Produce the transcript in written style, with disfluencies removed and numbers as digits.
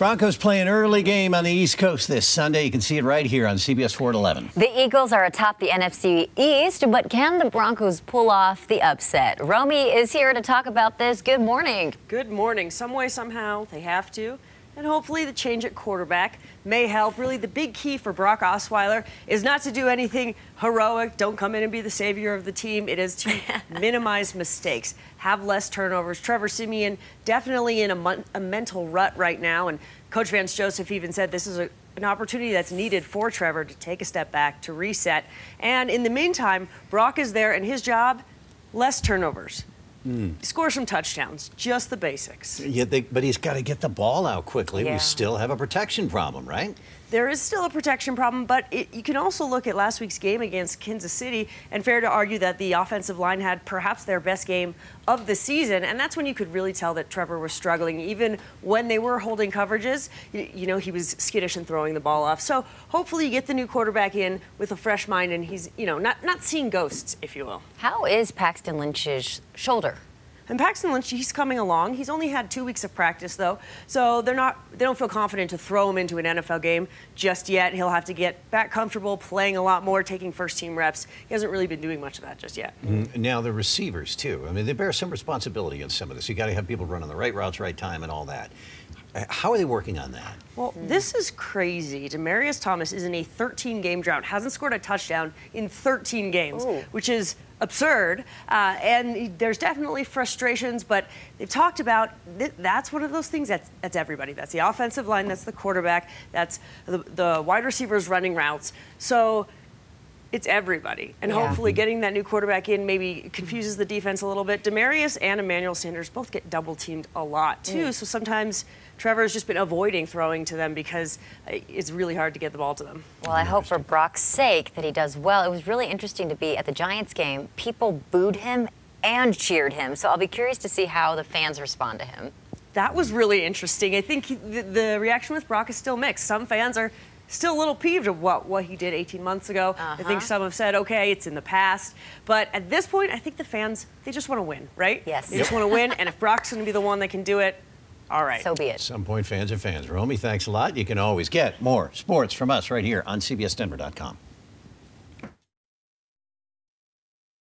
Broncos play an early game on the East Coast this Sunday. You can see it right here on CBS 4 at 11. The Eagles are atop the NFC East, but can the Broncos pull off the upset? Romi is here to talk about this. Good morning. Good morning. Some way, somehow, they have to. And hopefully the change at quarterback may help. Really, the big key for Brock Osweiler is not to do anything heroic. Don't come in and be the savior of the team. It is to minimize mistakes, have less turnovers. Trevor Siemian definitely in a mental rut right now. And Coach Vance Joseph even said this is an opportunity that's needed for Trevor to take a step back, to reset. And in the meantime, Brock is there, and his job, less turnovers. Score some touchdowns, just the basics. Yeah, but he's got to get the ball out quickly. Yeah. We still have a protection problem, right? There is still a protection problem, but you can also look at last week's game against Kansas City, and fair to argue that the offensive line had perhaps their best game of the season, and that's when you could really tell that Trevor was struggling. Even when they were holding coverages, you know, he was skittish and throwing the ball off. So hopefully you get the new quarterback in with a fresh mind, and he's, you know, not seeing ghosts, if you will. How is Paxton Lynch's shoulder? And Paxton Lynch, he's coming along. He's only had 2 weeks of practice, though, so they don't feel confident to throw him into an NFL game just yet. He'll have to get back comfortable, playing a lot more, taking first-team reps. He hasn't really been doing much of that just yet. Now the receivers, too. I mean, they bear some responsibility in some of this. You got to have people running the right routes, right time, and all that. How are they working on that? Well, this is crazy. Demaryius Thomas is in a 13-game drought, hasn't scored a touchdown in 13 games, which is absurd. And there's definitely frustrations, but they've talked about that's one of those things that's everybody. That's the offensive line, that's the quarterback, that's the wide receivers running routes. So it's everybody. And hopefully getting that new quarterback in maybe confuses the defense a little bit. Demaryius and Emmanuel Sanders both get double-teamed a lot, too. So sometimes Trevor's just been avoiding throwing to them because it's really hard to get the ball to them. Well, I hope for Brock's sake that he does well. It was really interesting to be at the Giants game. People booed him and cheered him. So I'll be curious to see how the fans respond to him. That was really interesting. I think the reaction with Brock is still mixed. Some fans are still a little peeved of what he did 18 months ago. I think some have said, okay, it's in the past. But at this point, I think the fans, they just want to win, right? Yes. They just want to win, and if Brock's going to be the one that can do it, all right. So be it. At some point, fans are fans. Romi, thanks a lot. You can always get more sports from us right here on CBSDenver.com.